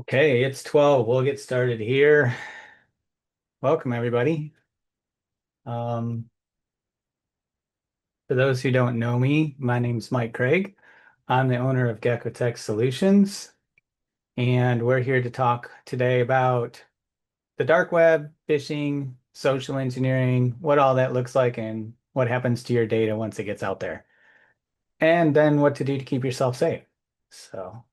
Okay, it's 12. We'll get started here. Welcome, everybody. Um, for those who don't know me, my name's Mike Craig. I'm the owner of GeckoTech Solutions, and we're here to talk today about the dark web, phishing, social engineering, what all that looks like, and what happens to your data once it gets out there, and then what to do to keep yourself safe. So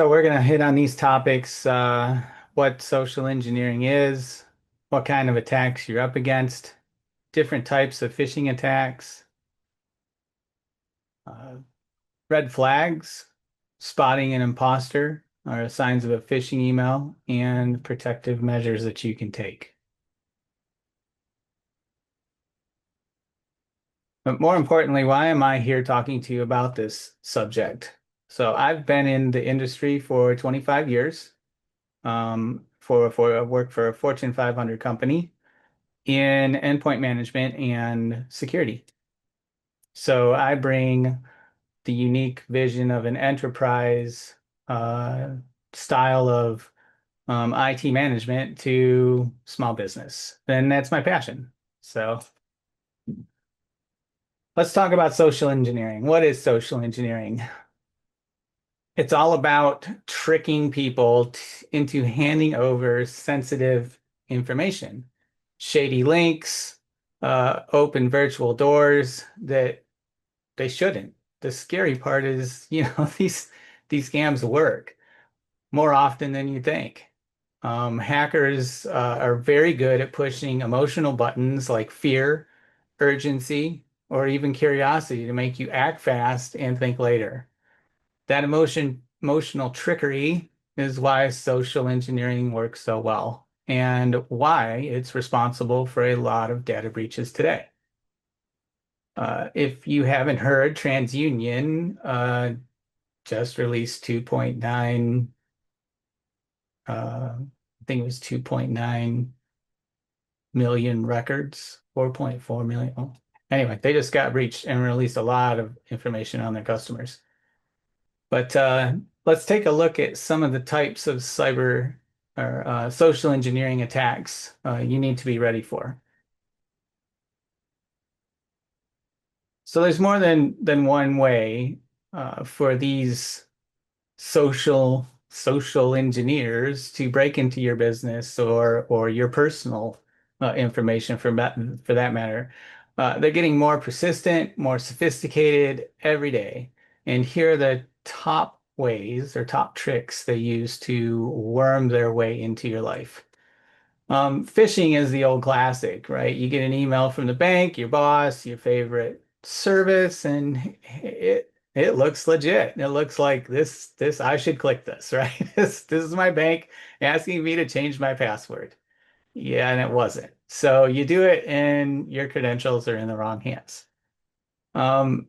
we're going to hit on these topics, what social engineering is, what kind of attacks you're up against, different types of phishing attacks, uh, red flags, spotting an imposter or signs of a phishing email, and protective measures that you can take. But more importantly, why am I here talking to you about this subject? So I've been in the industry for 25 years. I work for a Fortune 500 company in endpoint management and security. So I bring the unique vision of an enterprise uh, style of IT management to small business. And that's my passion. So let's talk about social engineering. What is social engineering? It's all about tricking people into handing over sensitive information, shady links, open virtual doors that they shouldn't. The scary part is, these scams work more often than you think. Hackers are very good at pushing emotional buttons like fear, urgency, or even curiosity to make you act fast and think later. That emotional trickery is why social engineering works so well and why it's responsible for a lot of data breaches today. If you haven't heard, TransUnion just released 2.9, I think it was 2.9 million records, 4.4 million. Oh. Anyway, they just got breached and released a lot of information on their customers. But let's take a look at some of the types of cyber or social engineering attacks you need to be ready for. So there's more than one way for these social engineers to break into your business or your personal information for that matter. They're getting more persistent, more sophisticated every day. And here are the top ways or top tricks they use to worm their way into your life. Phishing is the old classic, right? You get an email from the bank, your boss, your favorite service, and it looks legit. It looks like this I should click this, right? This is my bank asking me to change my password. Yeah, and it wasn't. So you do it and your credentials are in the wrong hands.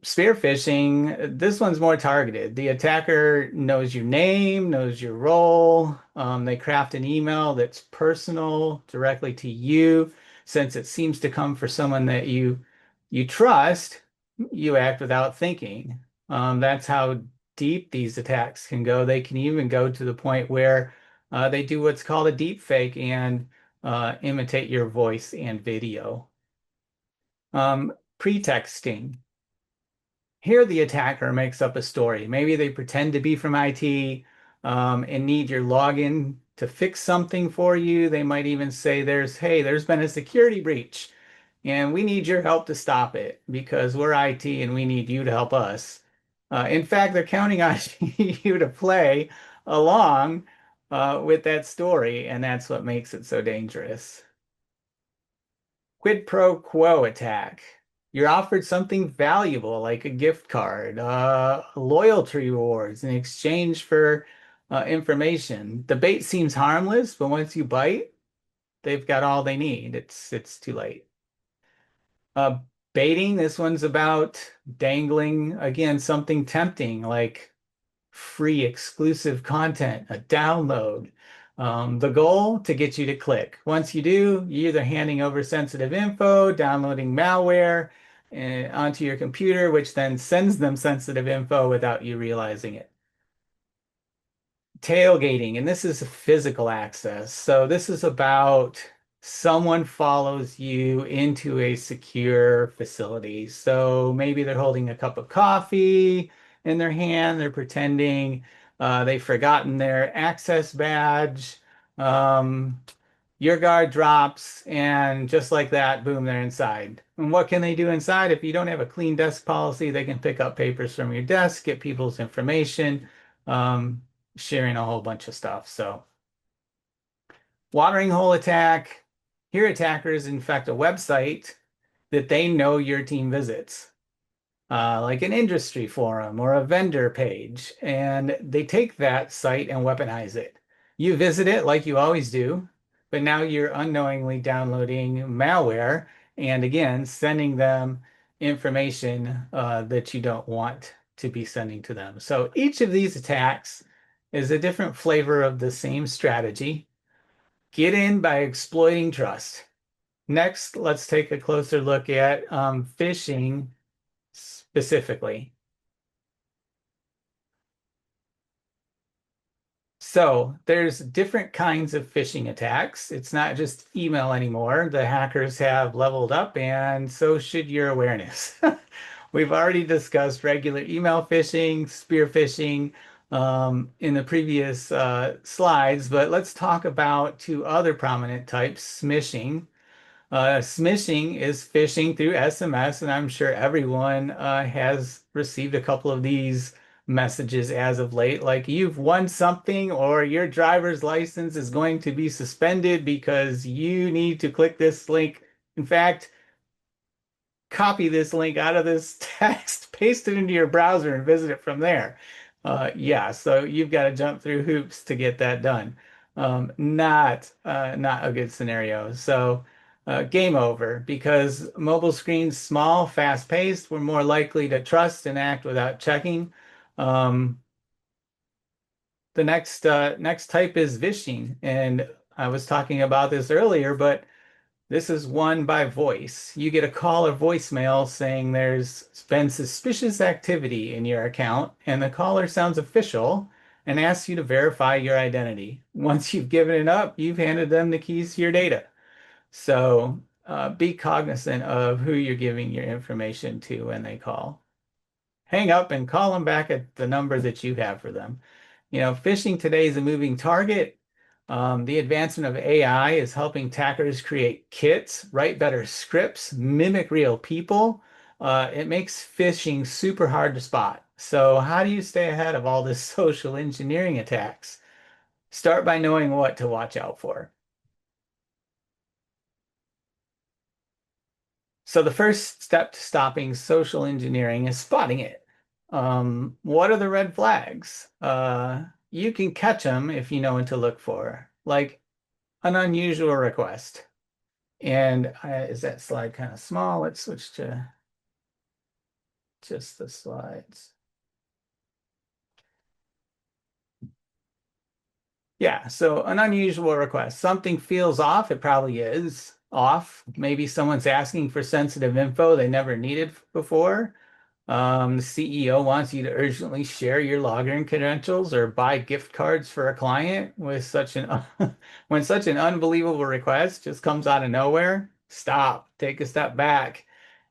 Spear phishing, this one's more targeted. The attacker knows your name, knows your role. They craft an email that's personal directly to you. Since it seems to come for someone that you trust, you act without thinking. That's how deep these attacks can go. They can even go to the point where they do what's called a deep fake and imitate your voice and video. Pretexting. Here, the attacker makes up a story. Maybe they pretend to be from IT and need your login to fix something for you. They might even say, hey, there's been a security breach and we need your help to stop it because we're IT and we need you to help us. In fact, they're counting on you to play along with that story, and that's what makes it so dangerous. Quid pro quo attack. You're offered something valuable like a gift card, loyalty rewards in exchange for information. The bait seems harmless, but once you bite, they've got all they need. It's too late. Uh, Baiting, this one's about dangling again something tempting like free exclusive content, a download. The goal to get you to click. Once you do, you're either handing over sensitive info, downloading malware, onto your computer, which then sends them sensitive info without you realizing it. Tailgating, and this is physical access. So this is about someone follows you into a secure facility. So maybe they're holding a cup of coffee in their hand, they're pretending they've forgotten their access badge. Um, your guard drops, and just like that, boom, they're inside. And what can they do inside? If you don't have a clean desk policy, they can pick up papers from your desk, get people's information, um, sharing a whole bunch of stuff. So, watering hole attack. Here, attackers infect a website that they know your team visits, like an industry forum or a vendor page, and they take that site and weaponize it. You visit it like you always do, but now you're unknowingly downloading malware and again sending them information that you don't want to be sending to them. So each of these attacks is a different flavor of the same strategy. Get in by exploiting trust. Next, let's take a closer look at phishing specifically. So there's different kinds of phishing attacks. It's not just email anymore. The hackers have leveled up, and so should your awareness. We've already discussed regular email phishing, spear phishing in the previous slides, but let's talk about two other prominent types, smishing. Smishing is phishing through SMS, and I'm sure everyone has received a couple of these messages as of late, like you've won something or your driver's license is going to be suspended because you need to click this link. In fact, copy this link out of this text, paste it into your browser, and visit it from there. Yeah, so you've got to jump through hoops to get that done. Not a good scenario. So game over because mobile screens small, fast-paced, we're more likely to trust and act without checking. Um, the next type is vishing, and I was talking about this earlier, but this is one by voice. You get a call or voicemail saying there's been suspicious activity in your account, and the caller sounds official and asks you to verify your identity. Once you've given it up, you've handed them the keys to your data. So be cognizant of who you're giving your information to when they call. Hang up and call them back at the number that you have for them. You know, phishing today is a moving target. The advancement of AI is helping attackers create kits, write better scripts, mimic real people. It makes phishing super hard to spot. So, how do you stay ahead of all this social engineering attacks? Start by knowing what to watch out for. So, the first step to stopping social engineering is spotting it. What are the red flags? You can catch them if you know what to look for, like an unusual request. And is that slide kind of small? Let's switch to just the slides. Yeah, so an unusual request. Something feels off. It probably is off. Maybe someone's asking for sensitive info they never needed before. The CEO wants you to urgently share your login credentials or buy gift cards for a client with such an when such an unbelievable request just comes out of nowhere. Stop, take a step back,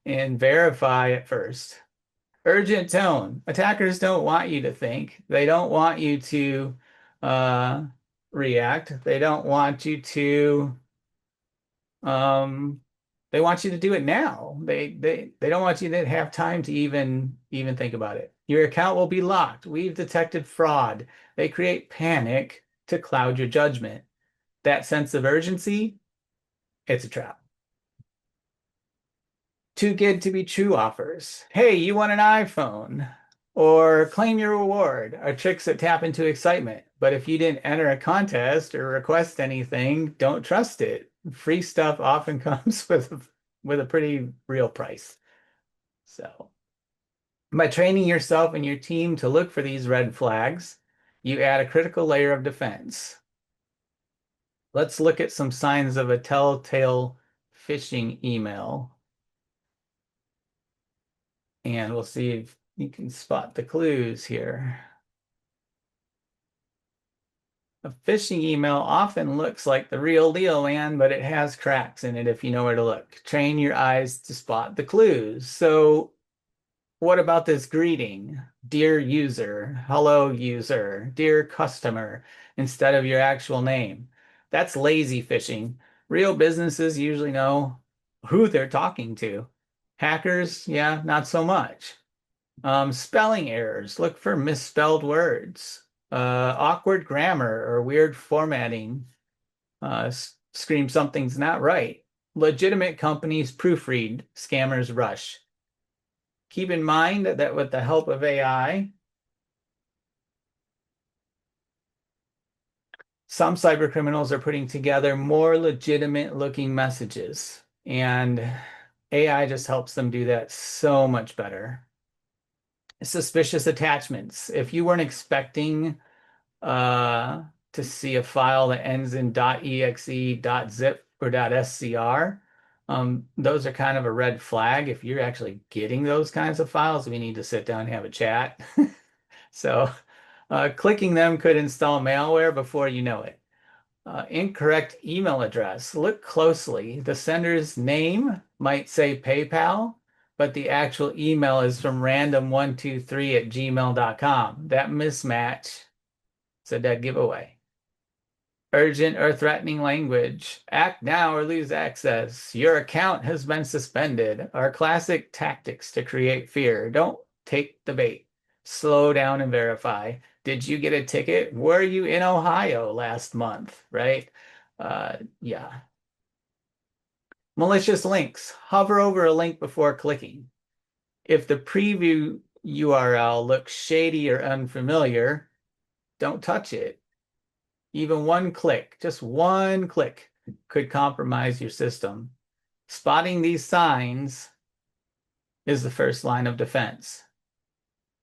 and verify it first. Urgent tone. Attackers don't want you to think. They don't want you to uh, react. They don't want you to um, they want you to do it now. They don't want you to have time to even think about it. Your account will be locked. We've detected fraud. They create panic to cloud your judgment. That sense of urgency, it's a trap. Too good to be true offers. Hey, you want an iPhone? Or claim your reward are tricks that tap into excitement. But if you didn't enter a contest or request anything, don't trust it. Free stuff often comes with a pretty real price. So by training yourself and your team to look for these red flags, you add a critical layer of defense. Let's look at some signs of a telltale phishing email. and we'll see if you can spot the clues here. A phishing email often looks like the real deal, man, but it has cracks in it if you know where to look. Train your eyes to spot the clues. So, what about this greeting? Dear user, hello user, dear customer, instead of your actual name. That's lazy phishing. Real businesses usually know who they're talking to. Hackers, yeah, not so much. Spelling errors. Look for misspelled words. Awkward grammar or weird formatting. Scream something's not right. Legitimate companies proofread. Scammers rush. Keep in mind that with the help of AI, some cyber criminals are putting together more legitimate looking messages, and AI just helps them do that so much better. Suspicious attachments. If you weren't expecting uh, to see a file that ends in .exe, .zip, or .scr, those are kind of a red flag. If you're actually getting those kinds of files, we need to sit down and have a chat. So, clicking them could install malware before you know it. Incorrect email address. Look closely. The sender's name might say PayPal, but the actual email is from random123@gmail.com. That mismatch is a dead giveaway. Urgent or threatening language. Act now or lose access. Your account has been suspended. Are classic tactics to create fear. Don't take the bait. Slow down and verify. Did you get a ticket? Were you in Ohio last month? Right? Yeah. Malicious links. Hover over a link before clicking. If the preview URL looks shady or unfamiliar, don't touch it. Even one click, just one click, could compromise your system. Spotting these signs is the first line of defense.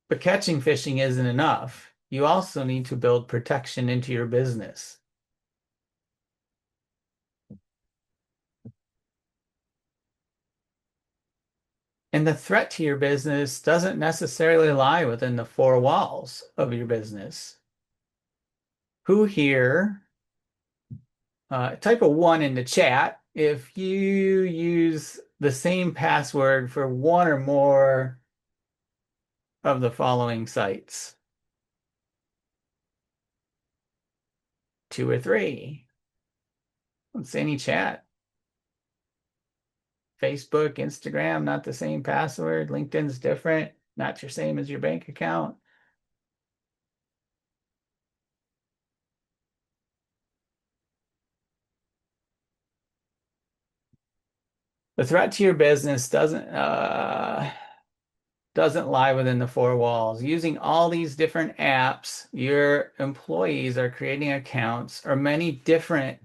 But catching phishing isn't enough. You also need to build protection into your business. And the threat to your business doesn't necessarily lie within the four walls of your business. Who here, type a one in the chat if you use the same password for one or more of the following sites. Two or three. Let's see any chat. Facebook, Instagram, not the same password. LinkedIn's different, not your same as your bank account. The threat to your business doesn't lie within the four walls. Using all these different apps, your employees are creating accounts or many different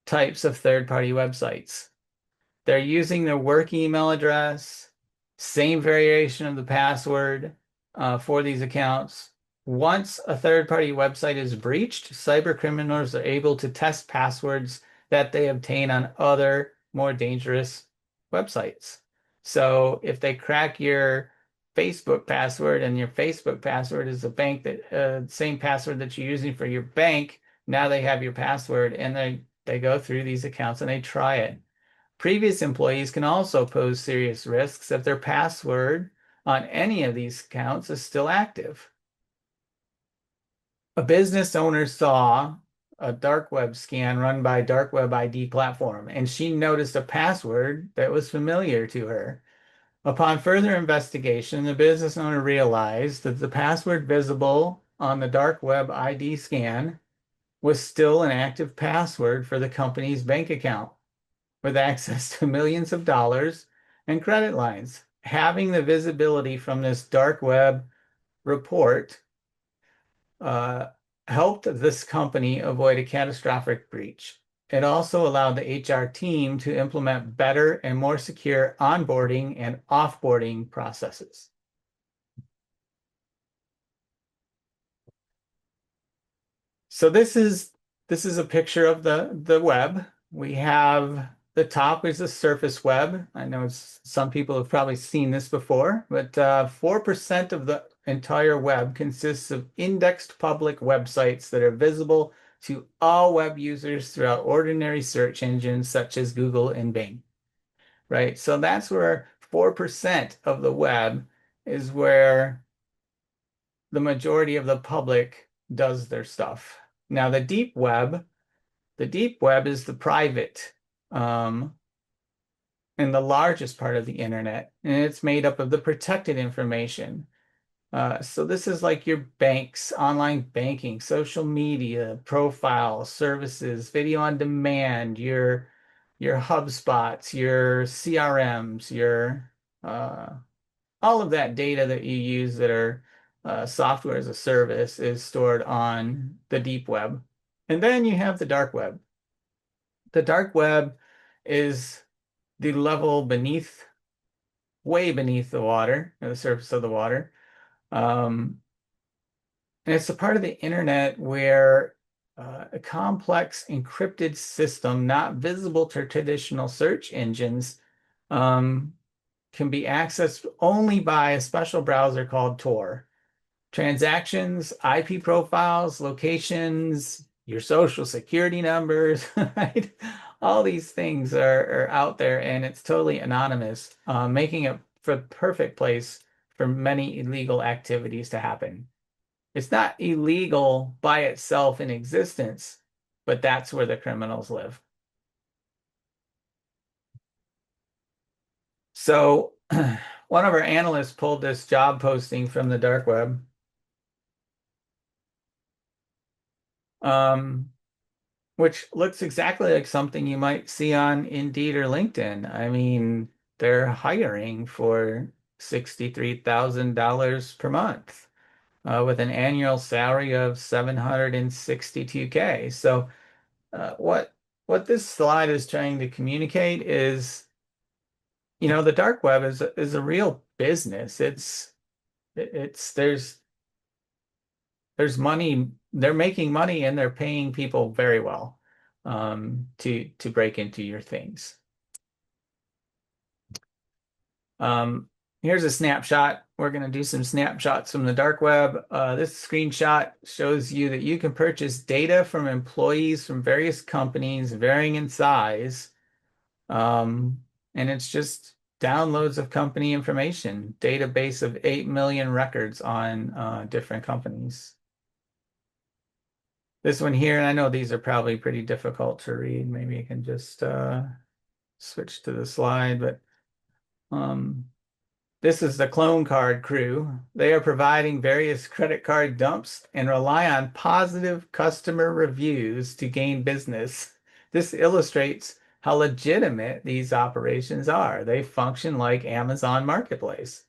types of third-party websites. They're using their work email address, same variation of the password for these accounts. Once a third-party website is breached, cyber criminals are able to test passwords that they obtain on other more dangerous websites. So if they crack your Facebook password and your Facebook password is the bank that same password that you're using for your bank, now they have your password and they go through these accounts and they try it. Previous employees can also pose serious risks if their password on any of these accounts is still active. A business owner saw a dark web scan run by dark web ID platform, and she noticed a password that was familiar to her. Upon further investigation, the business owner realized that the password visible on the dark web ID scan was still an active password for the company's bank account, with access to millions of dollars and credit lines. Having the visibility from this dark web report uh, helped this company avoid a catastrophic breach. It also allowed the HR team to implement better and more secure onboarding and offboarding processes. So this is a picture of the web. We have the top is the surface web. I know some people have probably seen this before, but 4% of the entire web consists of indexed public websites that are visible to all web users throughout ordinary search engines such as Google and Bing, right? So that's where 4% of the web is where the majority of the public does their stuff. Now, the deep web is the private um, and the largest part of the internet, and it's made up of the protected information. So this is like your banks, online banking, social media, profiles, services, video on demand, your HubSpots, your CRMs, your all of that data that you use that are software as a service is stored on the deep web. And then you have the dark web. The dark web is the level beneath, way beneath the water, the surface of the water. Um, and it's a part of the internet where a complex encrypted system not visible to traditional search engines um, can be accessed only by a special browser called Tor. Transactions, IP profiles, locations, your social security numbers, right? All these things are out there and it's totally anonymous, making it for the perfect place for many illegal activities to happen. It's not illegal by itself in existence, but that's where the criminals live. So one of our analysts pulled this job posting from the dark web. Um, which looks exactly like something you might see on Indeed or LinkedIn. I mean, they're hiring for $63,000 per month with an annual salary of 762K. So, what this slide is trying to communicate is, the dark web is a real business. It's there's money, they're making money and they're paying people very well to break into your things. Um, Here's a snapshot. We're going to do some snapshots from the dark web. This screenshot shows you that you can purchase data from employees from various companies, varying in size. And it's just downloads of company information, database of 8 million records on different companies. This one here, and I know these are probably pretty difficult to read. Maybe I can just switch to the slide, but um, this is the clone card crew. They are providing various credit card dumps and rely on positive customer reviews to gain business. This illustrates how legitimate these operations are. They function like Amazon Marketplace.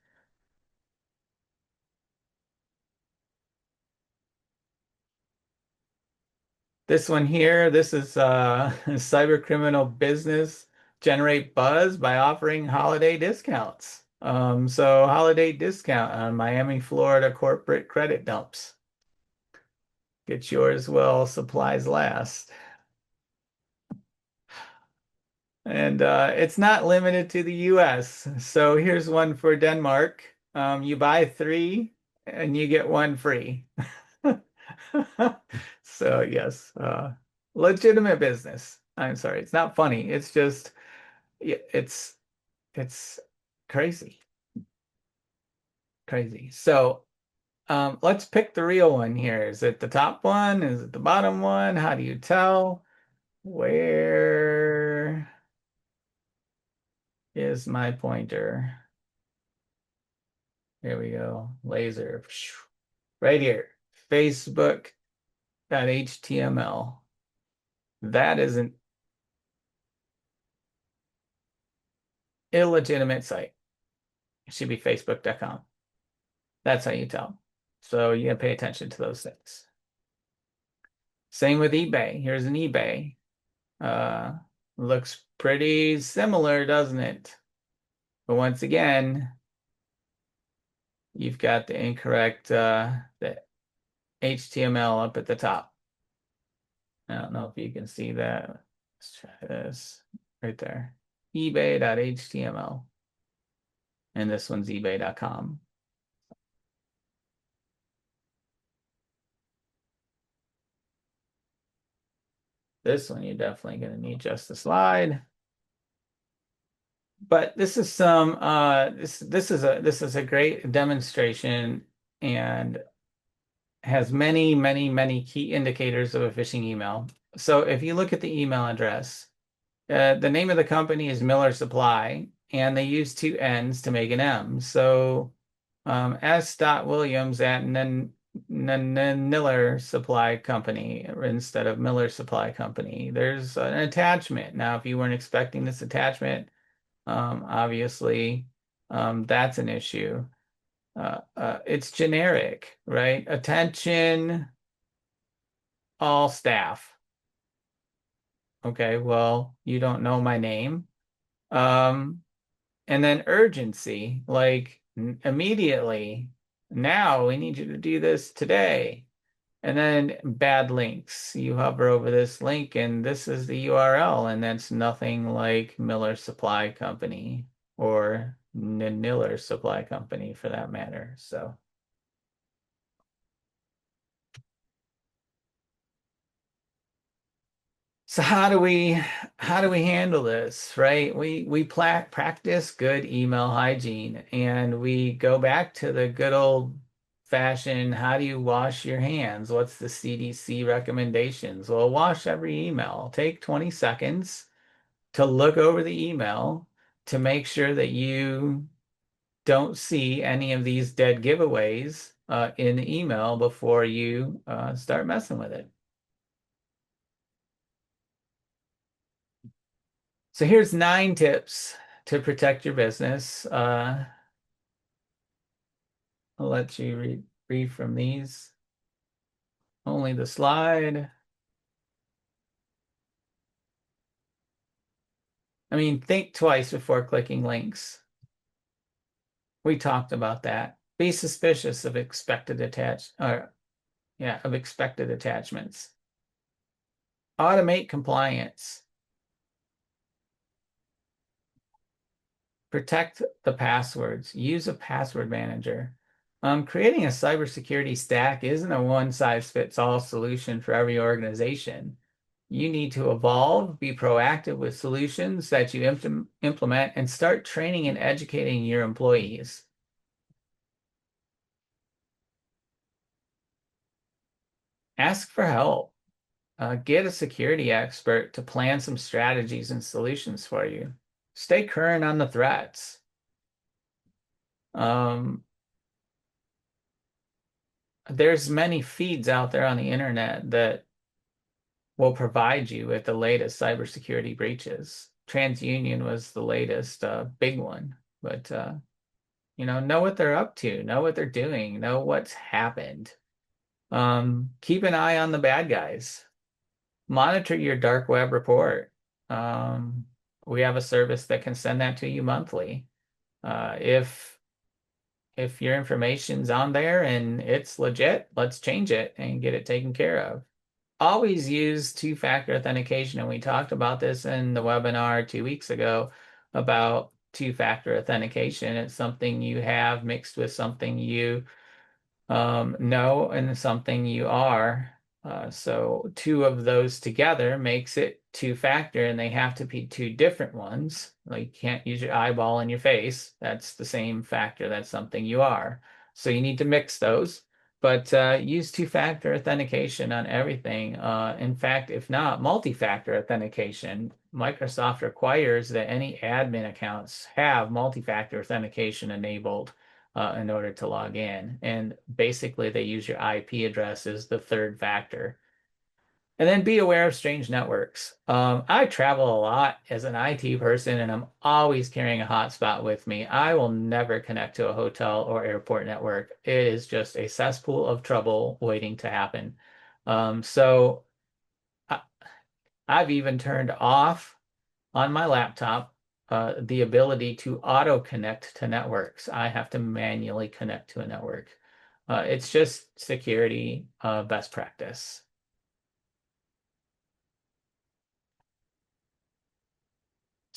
This one here, this is cyber criminal business generate buzz by offering holiday discounts. So holiday discount on Miami, Florida corporate credit dumps. Get yours while supplies last. And it's not limited to the US. So here's one for Denmark. You buy three and you get one free. So yes, legitimate business. I'm sorry, it's not funny. It's just yeah, it's crazy, crazy. So let's pick the real one here. Is it the top one? Is it the bottom one? How do you tell? Where is my pointer? Here we go. Laser. Right here. Facebook.html. That is an illegitimate site. It should be facebook.com. That's how you tell. So you gotta pay attention to those things. Same with eBay. Here's an eBay. Uh, Looks pretty similar, doesn't it? But once again, you've got the incorrect the HTML up at the top. I don't know if you can see that. Let's try this. right there. eBay.html. And this one's ebay.com. This one you're definitely going to need just a slide. But this is some this is a great demonstration and has many, many, many key indicators of a phishing email. So if you look at the email address, the name of the company is Miller Supply, and they use two N's to make an M. So S. Williams at Niller Supply Company instead of Miller Supply Company. There's an attachment. Now, if you weren't expecting this attachment, obviously that's an issue. It's generic, right? Attention, all staff. Okay, well, you don't know my name. Um, and then urgency, like immediately. Now we need you to do this today. And then bad links. You hover over this link and this is the URL, and that's nothing like Miller Supply Company or Niller Supply Company for that matter. So how do we handle this, right? We practice good email hygiene and we go back to the good old fashioned how do you wash your hands? What's the CDC recommendations? Well, wash every email. Take 20 seconds to look over the email to make sure that you don't see any of these dead giveaways in the email before you start messing with it. So here's 9 tips to protect your business. I'll let you read from these. Only the slide. I mean, think twice before clicking links. We talked about that. Be suspicious of expected attachments. Automate compliance. Protect the passwords. Use a password manager. Creating a cybersecurity stack isn't a one-size-fits-all solution for every organization. You need to evolve, be proactive with solutions that you implement, and start training and educating your employees. Ask for help. Get a security expert to plan some strategies and solutions for you. Stay current on the threats. Um, there's many feeds out there on the internet that will provide you with the latest cybersecurity breaches. TransUnion was the latest big one, but know what they're up to, know what they're doing, know what's happened. Keep an eye on the bad guys. Monitor your dark web report. Um, we have a service that can send that to you monthly. If your information's on there and it's legit, let's change it and get it taken care of. Always use two-factor authentication, and we talked about this in the webinar 2 weeks ago about two-factor authentication. It's something you have mixed with something you know and something you are. So two of those together makes it two-factor, and they have to be two different ones. Like you can't use your eyeball in your face. That's the same factor. That's something you are. So you need to mix those. But use two-factor authentication on everything. In fact, if not, multi-factor authentication. Microsoft requires that any admin accounts have multi-factor authentication enabled in order to log in. And basically, they use your IP address as the third factor. And then be aware of strange networks. I travel a lot as an IT person, and I'm always carrying a hotspot with me. I will never connect to a hotel or airport network. It is just a cesspool of trouble waiting to happen. So I, I've even turned off on my laptop the ability to auto connect to networks. I have to manually connect to a network. It's just security best practice.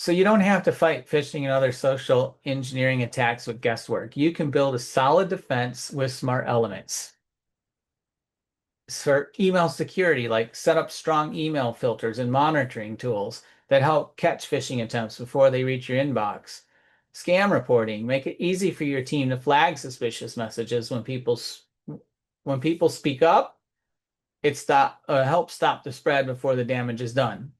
So you don't have to fight phishing and other social engineering attacks with guesswork. You can build a solid defense with smart elements. For email security, like set up strong email filters and monitoring tools that help catch phishing attempts before they reach your inbox. Scam reporting, make it easy for your team to flag suspicious messages when people speak up. Helps stop the spread before the damage is done.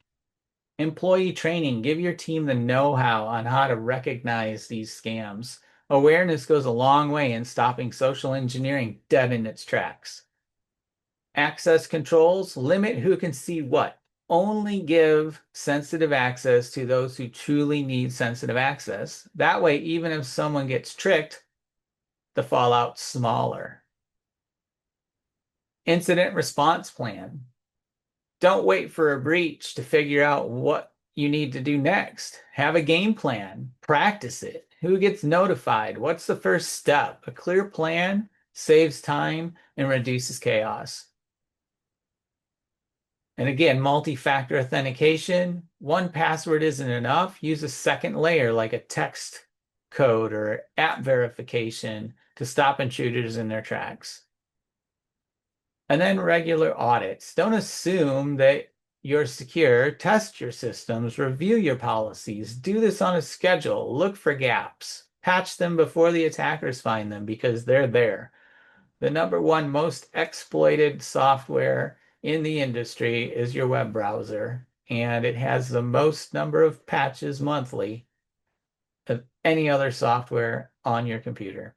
Employee training, give your team the know-how on how to recognize these scams. Awareness goes a long way in stopping social engineering dead in its tracks. Access controls, limit who can see what. Only give sensitive access to those who truly need sensitive access. That way, even if someone gets tricked, the fallout's smaller. Incident response plan. Don't wait for a breach to figure out what you need to do next. Have a game plan, practice it. Who gets notified? What's the first step? A clear plan saves time and reduces chaos. And again, multi-factor authentication. One password isn't enough. Use a second layer like a text code or app verification to stop intruders in their tracks. And then regular audits. Don't assume that you're secure. Test your systems, review your policies, do this on a schedule, look for gaps, patch them before the attackers find them because they're there. The number one most exploited software in the industry is your web browser, and it has the most number of patches monthly of any other software on your computer.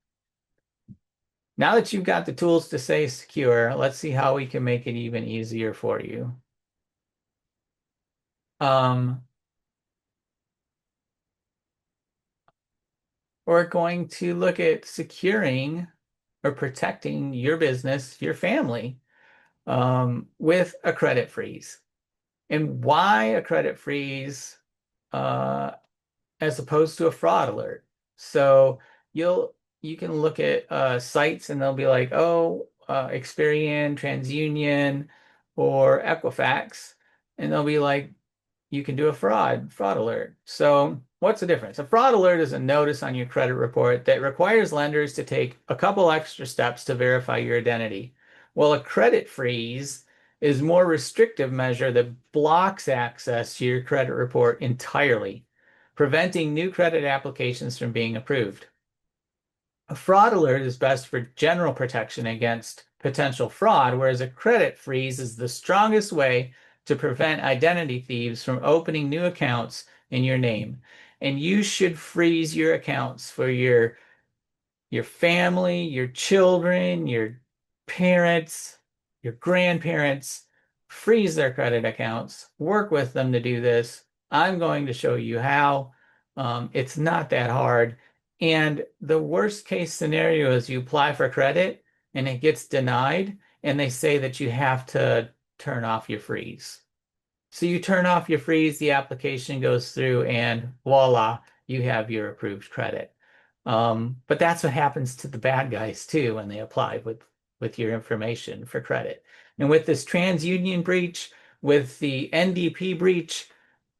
Now that you've got the tools to stay secure, let's see how we can make it even easier for you. Um, we're going to look at securing or protecting your business, your family, with a credit freeze. And why a credit freeze uh, as opposed to a fraud alert? So you can look at sites and they'll be like, oh, Experian, TransUnion, or Equifax, and they'll be like, you can do a fraud alert. So what's the difference? A fraud alert is a notice on your credit report that requires lenders to take a couple extra steps to verify your identity. Well, a credit freeze is a more restrictive measure that blocks access to your credit report entirely, preventing new credit applications from being approved. A fraud alert is best for general protection against potential fraud, whereas a credit freeze is the strongest way to prevent identity thieves from opening new accounts in your name. And you should freeze your accounts for your family, your children, your parents, your grandparents. Freeze their credit accounts. Work with them to do this. I'm going to show you how. It's not that hard. And the worst case scenario is you apply for credit and it gets denied, and they say that you have to turn off your freeze. So you turn off your freeze, the application goes through, and voila, you have your approved credit. But that's what happens to the bad guys too when they apply with your information for credit. And with this TransUnion breach, with the NDP breach,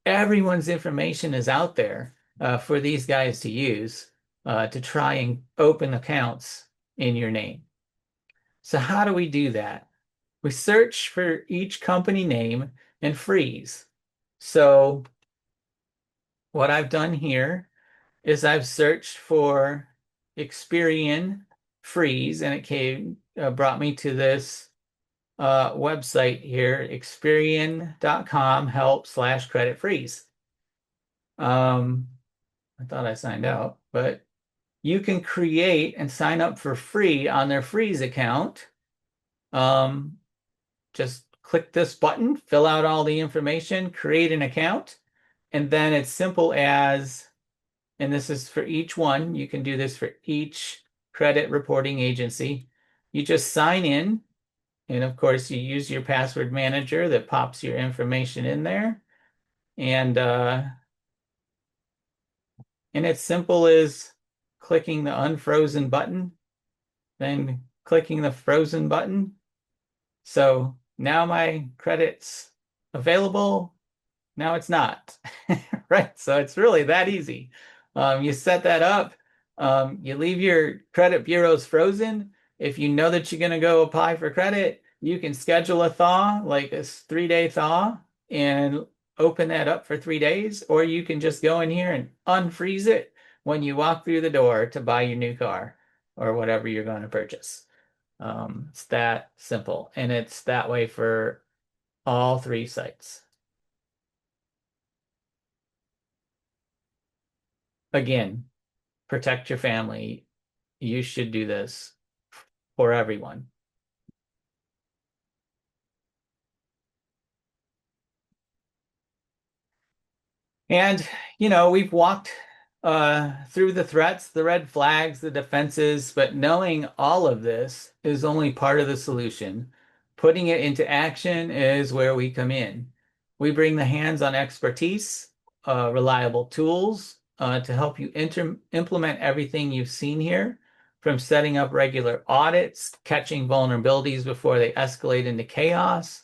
everyone's information is out there for these guys to use to try and open accounts in your name. So how do we do that? We search for each company name and freeze. So what I've done here is I've searched for Experian freeze, and it brought me to this website here, Experian.com help/credit freeze. I thought I signed out, but you can create and sign up for free on their freeze account. Um, just click this button, fill out all the information, create an account, and then it's simple as, and this is for each one, you can do this for each credit reporting agency. You just sign in, and of course, you use your password manager that pops your information in there. And it's simple as clicking the unfrozen button, then clicking the frozen button. So now my credit's available. Now it's not. Right. So it's really that easy. You set that up. You leave your credit bureaus frozen. If you know that you're going to go apply for credit, you can schedule a thaw, like a 3-day thaw, and open that up for 3 days. Or you can just go in here and unfreeze it when you walk through the door to buy your new car or whatever you're going to purchase. It's that simple. And it's that way for all three sites. Again, protect your family. You should do this for everyone. And, we've walked through the threats, the red flags, the defenses, but knowing all of this is only part of the solution. Putting it into action is where we come in. We bring the hands-on expertise, reliable tools to help you implement everything you've seen here, from setting up regular audits, catching vulnerabilities before they escalate into chaos,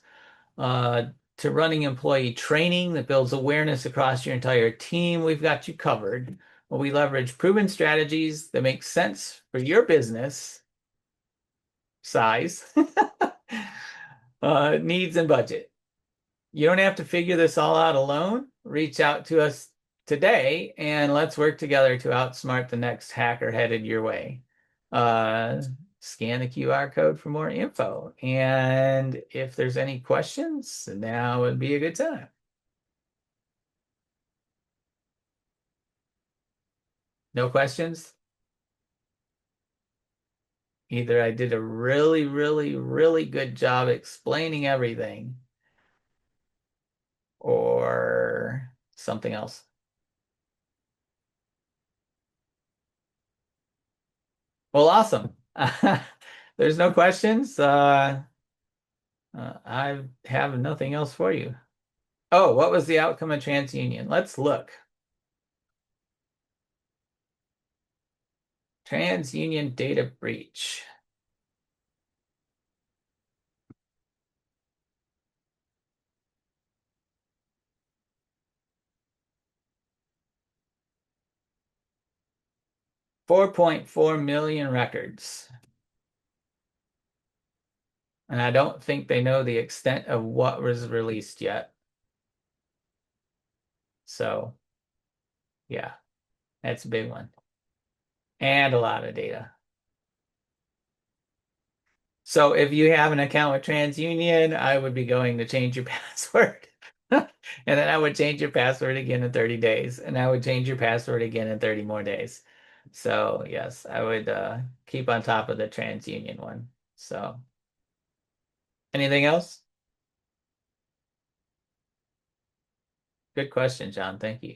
uh, to running employee training that builds awareness across your entire team. We've got you covered. We leverage proven strategies that make sense for your business size, needs, and budget. You don't have to figure this all out alone. Reach out to us today and let's work together to outsmart the next hacker headed your way. Uh, Scan the QR code for more info. And if there's any questions, now would be a good time. No questions? Either I did a really, really, really good job explaining everything or something else. Well, awesome. There's no questions. I have nothing else for you. Oh, what was the outcome of TransUnion? Let's look. TransUnion data breach. 4.4 million records. And I don't think they know the extent of what was released yet. So, yeah, that's a big one. And a lot of data. So if you have an account with TransUnion, I would be going to change your password. And then I would change your password again in 30 days. And I would change your password again in 30 more days. So yes, I would keep on top of the TransUnion one. So anything else? Good question, John. Thank you.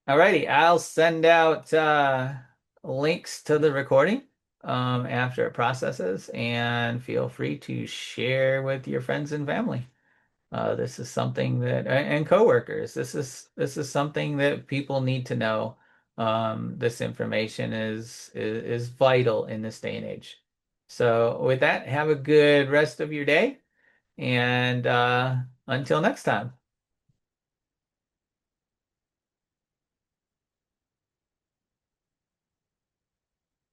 Alrighty, I'll send out links to the recording after it processes, and feel free to share with your friends and family. This is something that, and coworkers, this is something that people need to know. This information is vital in this day and age. So with that, have a good rest of your day, and until next time.